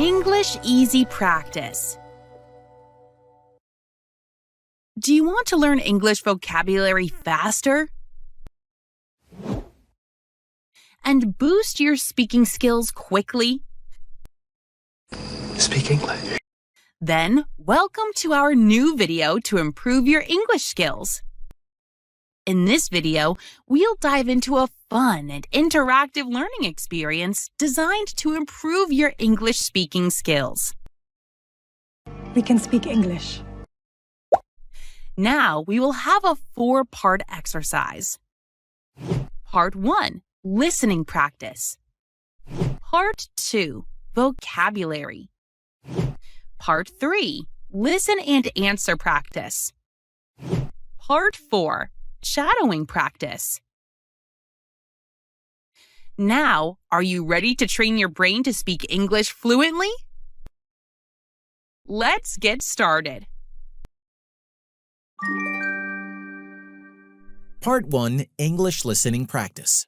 English Easy Practice. Do you want to learn English vocabulary faster? And boost your speaking skills quickly? Speak English. Then, welcome to our new video to improve your English skills. In this video, we'll dive into a fun and interactive learning experience designed to improve your English speaking skills. We can speak English. Now, we will have a 4-part exercise. Part 1, listening practice. Part 2, vocabulary. Part 3, listen and answer practice. Part 4, shadowing practice. Now, are you ready to train your brain to speak English fluently? Let's get started. Part 1, English Listening Practice.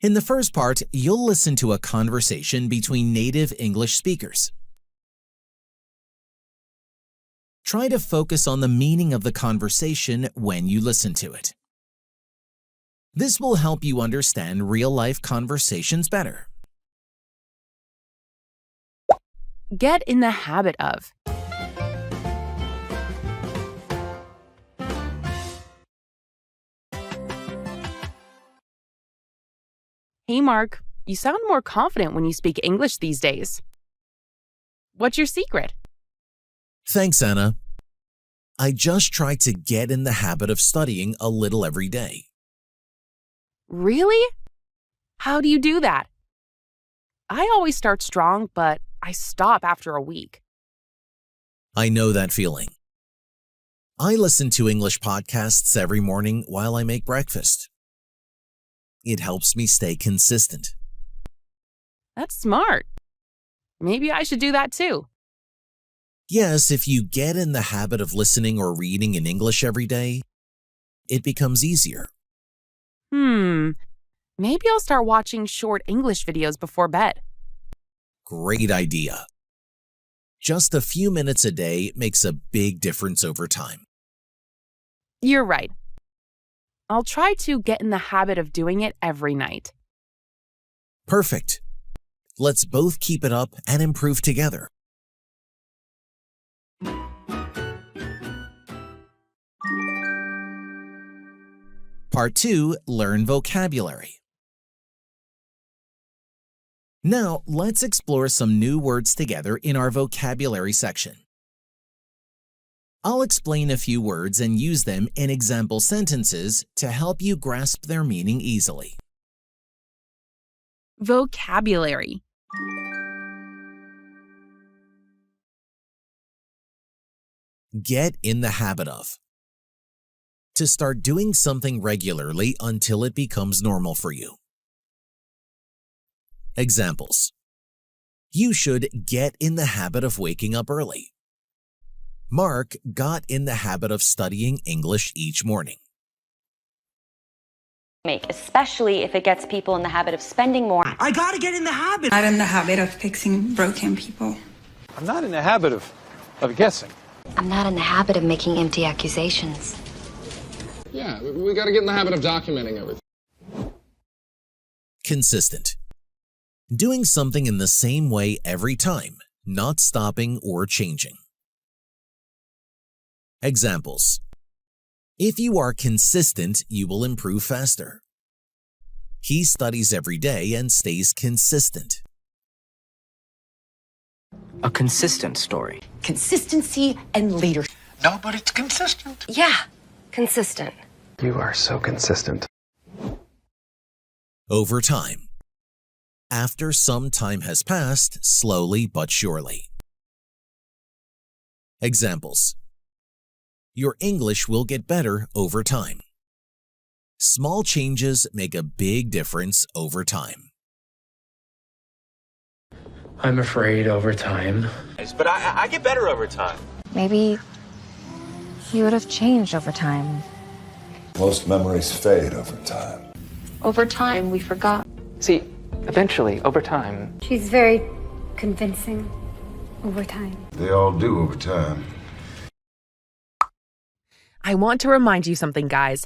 In the first part, you'll listen to a conversation between native English speakers. Try to focus on the meaning of the conversation when you listen to it. This will help you understand real-life conversations better. Get in the habit of. Hey Mark, you sound more confident when you speak English these days. What's your secret? Thanks, Anna. I just try to get in the habit of studying a little every day. Really? How do you do that? I always start strong, but I stop after a week. I know that feeling. I listen to English podcasts every morning while I make breakfast. It helps me stay consistent. That's smart. Maybe I should do that too. Yes, if you get in the habit of listening or reading in English every day, it becomes easier. Maybe I'll start watching short English videos before bed. Great idea. Just a few minutes a day makes a big difference over time. You're right. I'll try to get in the habit of doing it every night. Perfect. Let's both keep it up and improve together. Part 2, learn vocabulary. Now, let's explore some new words together in our vocabulary section. I'll explain a few words and use them in example sentences to help you grasp their meaning easily. Vocabulary. Get in the habit of. To start doing something regularly until it becomes normal for you. Examples. You should get in the habit of waking up early. Mark got in the habit of studying English each morning. Especially if it gets people in the habit of spending more. I gotta get in the habit. Not in the habit of fixing broken people. I'm not in the habit of guessing. I'm not in the habit of making empty accusations. Yeah, we got to get in the habit of documenting everything. Consistent. Doing something in the same way every time, not stopping or changing. Examples. If you are consistent, you will improve faster. He studies every day and stays consistent. A consistent story. Consistency and leadership. No, but it's consistent. Yeah, consistent. You are so consistent. Over time. After some time has passed, slowly but surely. Examples. Your English will get better over time. Small changes make a big difference over time. I'm afraid over time. But I get better over time. Maybe you would have changed over time. Most memories fade over time. Over time, we forgot. See, Eventually, over time. She's very convincing over time. They all do over time. I want to remind you something, guys.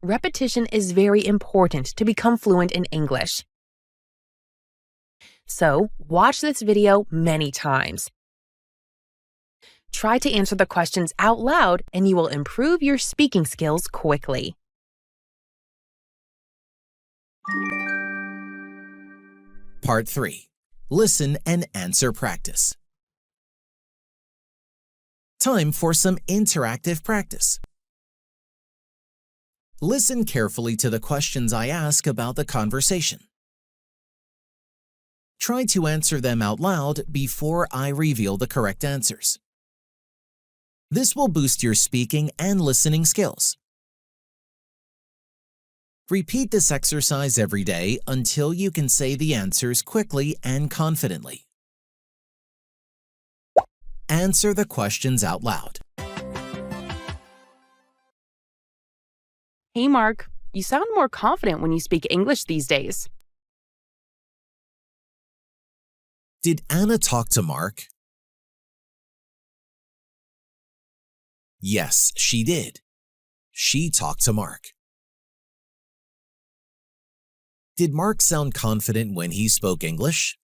Repetition is very important to become fluent in English. So, watch this video many times. Try to answer the questions out loud and you will improve your speaking skills quickly. Part 3. Listen and answer practice. Time for some interactive practice. Listen carefully to the questions I ask about the conversation. Try to answer them out loud before I reveal the correct answers. This will boost your speaking and listening skills. Repeat this exercise every day until you can say the answers quickly and confidently. Answer the questions out loud. Hey Mark, you sound more confident when you speak English these days. Did Anna talk to Mark? Yes, she did. She talked to Mark. Did Mark sound confident when he spoke English?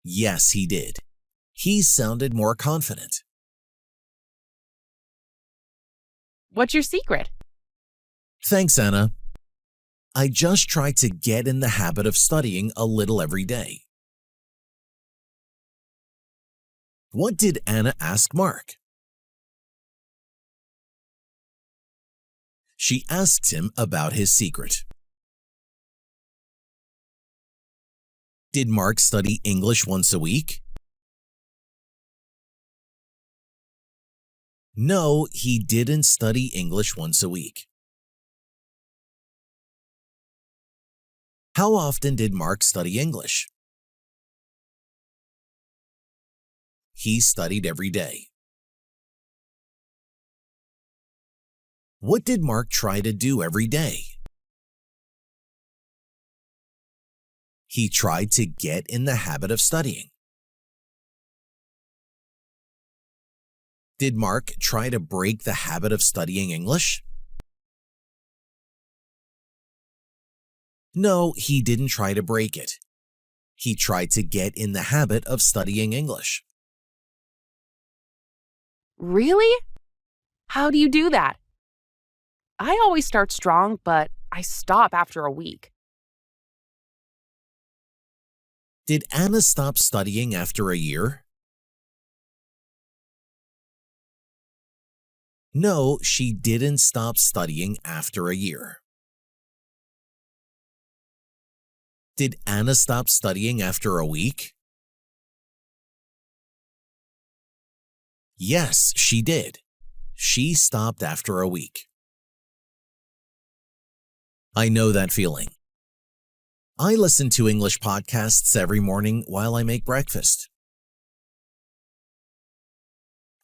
Yes, he did. He sounded more confident. What's your secret? Thanks, Anna. I just try to get in the habit of studying a little every day. What did Anna ask Mark? She asked him about his secret. Did Mark study English once a week? No, he didn't study English once a week. How often did Mark study English? He studied every day. What did Mark try to do every day? He tried to get in the habit of studying. Did Mark try to break the habit of studying English? No, he didn't try to break it. He tried to get in the habit of studying English. Really? How do you do that? I always start strong, but I stop after a week. Did Anna stop studying after a year? No, she didn't stop studying after a year. Did Anna stop studying after a week? Yes, she did. She stopped after a week. I know that feeling. I listen to English podcasts every morning while I make breakfast.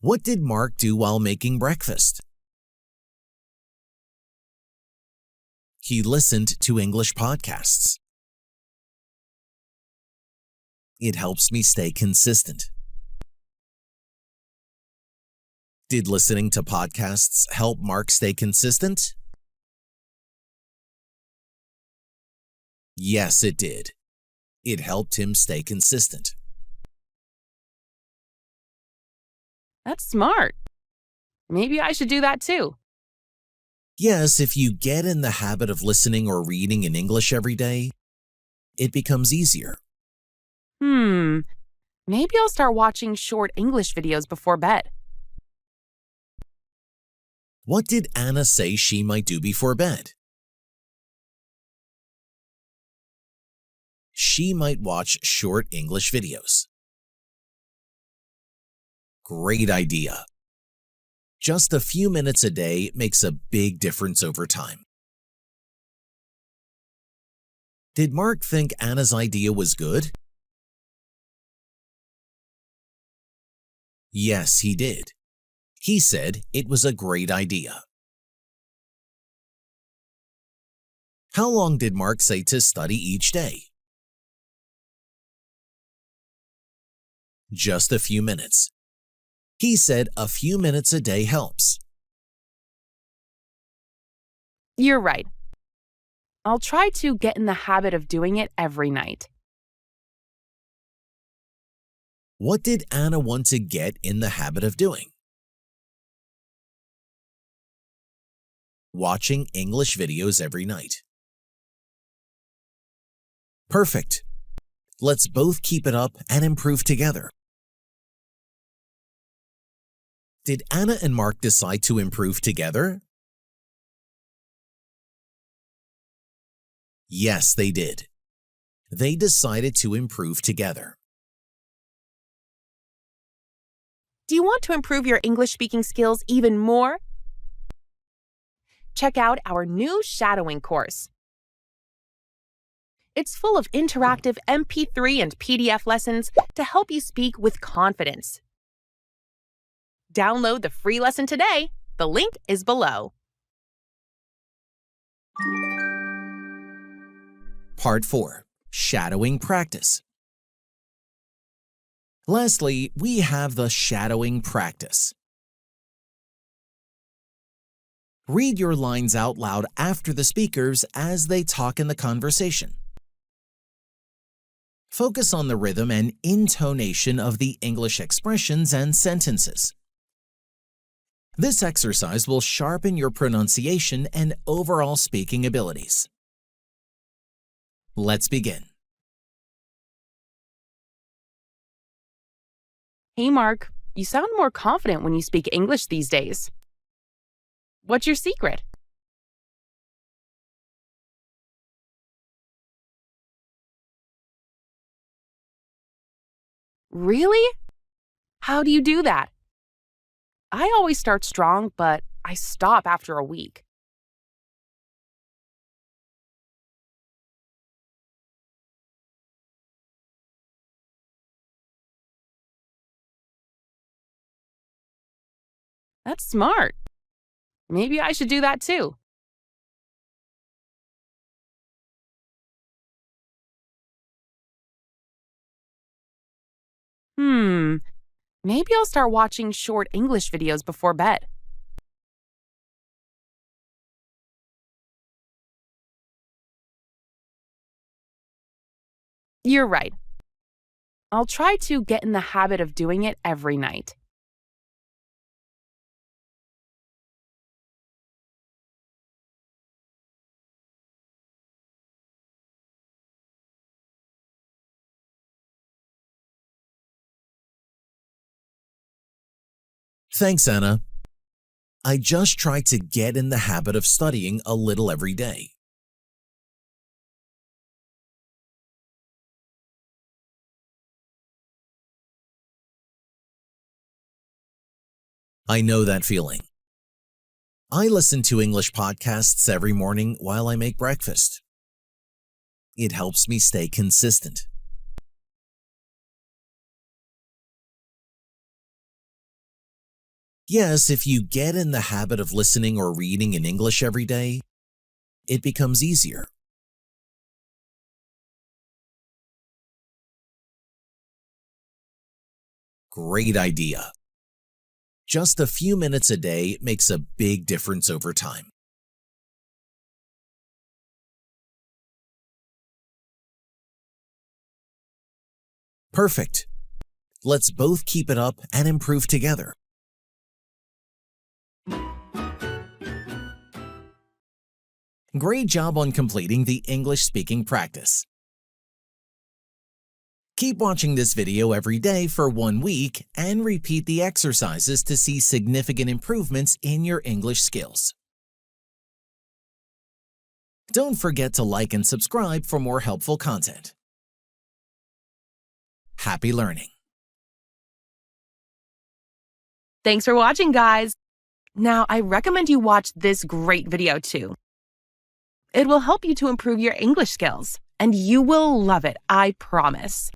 What did Mark do while making breakfast? He listened to English podcasts. It helps me stay consistent. Did listening to podcasts help Mark stay consistent? Yes, it did. It helped him stay consistent. That's smart. Maybe I should do that too. Yes, if you get in the habit of listening or reading in English every day, it becomes easier. Maybe I'll start watching short English videos before bed. What did Anna say she might do before bed? She might watch short English videos. Great idea. Just a few minutes a day makes a big difference over time. Did Mark think Anna's idea was good? Yes, he did. He said it was a great idea. How long did Mark say to study each day? Just a few minutes. He said a few minutes a day helps. You're right. I'll try to get in the habit of doing it every night. What did Anna want to get in the habit of doing? Watching English videos every night. Perfect. Let's both keep it up and improve together. Did Anna and Mark decide to improve together? Yes, they did. They decided to improve together. Do you want to improve your English speaking skills even more? Check out our new shadowing course. It's full of interactive MP3 and PDF lessons to help you speak with confidence. Download the free lesson today. The link is below. Part 4. Shadowing practice. Lastly, we have the shadowing practice. Read your lines out loud after the speakers as they talk in the conversation. Focus on the rhythm and intonation of the English expressions and sentences. This exercise will sharpen your pronunciation and overall speaking abilities. Let's begin. Hey Mark, you sound more confident when you speak English these days. What's your secret? Really? How do you do that? I always start strong, but I stop after a week. That's smart. Maybe I should do that too. Maybe I'll start watching short English videos before bed. You're right. I'll try to get in the habit of doing it every night. Thanks, Anna. I just try to get in the habit of studying a little every day. I know that feeling. I listen to English podcasts every morning while I make breakfast. It helps me stay consistent. Yes, if you get in the habit of listening or reading in English every day, it becomes easier. Great idea. Just a few minutes a day makes a big difference over time. Perfect. Let's both keep it up and improve together. Great job on completing the English speaking practice. Keep watching this video every day for 1 week and repeat the exercises to see significant improvements in your English skills. Don't forget to like and subscribe for more helpful content. Happy learning! Thanks for watching, guys! Now, I recommend you watch this great video too. It will help you to improve your English skills, and you will love it, I promise.